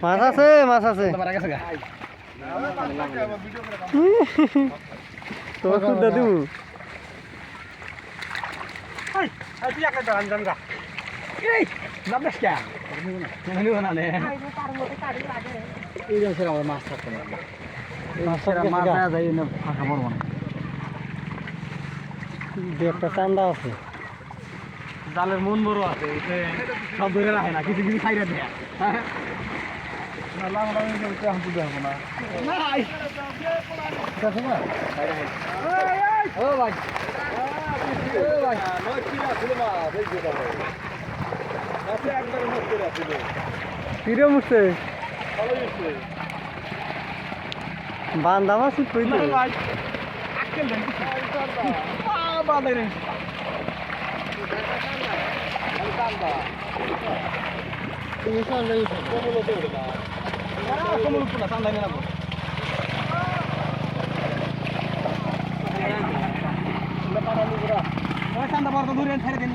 মাছ আছে মাছ আছে তোমার খুঁজতে দিব একটা চান্দা আছে জালের মন বড় আছে সব ধরে রাখে না কিছু কিছু খাইরা দেয় বান্দা মাছ